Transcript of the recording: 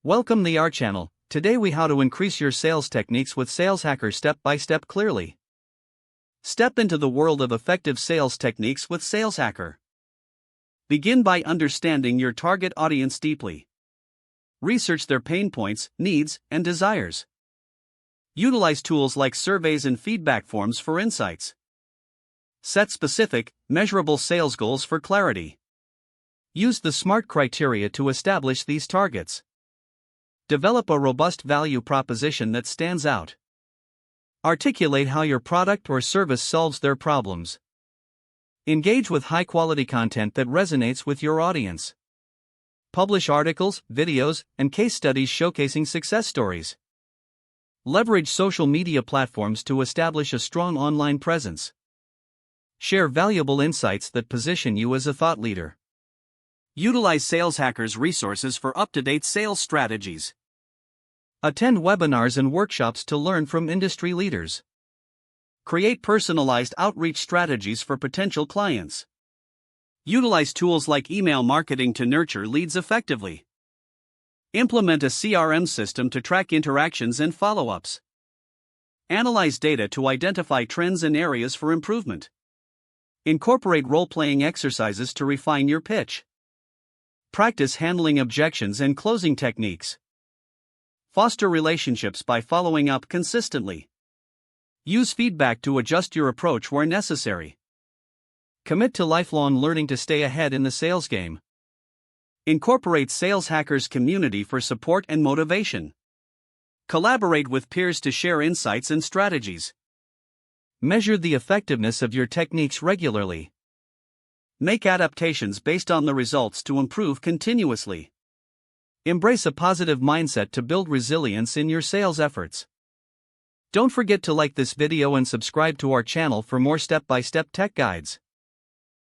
Welcome to our channel. Today we how to increase your sales techniques with SalesHacker step by step clearly. Step into the world of effective sales techniques with SalesHacker. Begin by understanding your target audience deeply. Research their pain points, needs, and desires. Utilize tools like surveys and feedback forms for insights. Set specific, measurable sales goals for clarity. Use the SMART criteria to establish these targets. Develop a robust value proposition that stands out. Articulate how your product or service solves their problems. Engage with high-quality content that resonates with your audience. Publish articles, videos, and case studies showcasing success stories. Leverage social media platforms to establish a strong online presence. Share valuable insights that position you as a thought leader. Utilize SalesHacker's resources for up-to-date sales strategies. Attend webinars and workshops to learn from industry leaders. Create personalized outreach strategies for potential clients. Utilize tools like email marketing to nurture leads effectively. Implement a CRM system to track interactions and follow-ups. Analyze data to identify trends and areas for improvement. Incorporate role-playing exercises to refine your pitch. Practice handling objections and closing techniques. Foster relationships by following up consistently. Use feedback to adjust your approach where necessary. Commit to lifelong learning to stay ahead in the sales game. Incorporate SalesHacker's community for support and motivation. Collaborate with peers to share insights and strategies. Measure the effectiveness of your techniques regularly. Make adaptations based on the results to improve continuously. Embrace a positive mindset to build resilience in your sales efforts. Don't forget to like this video and subscribe to our channel for more step-by-step tech guides.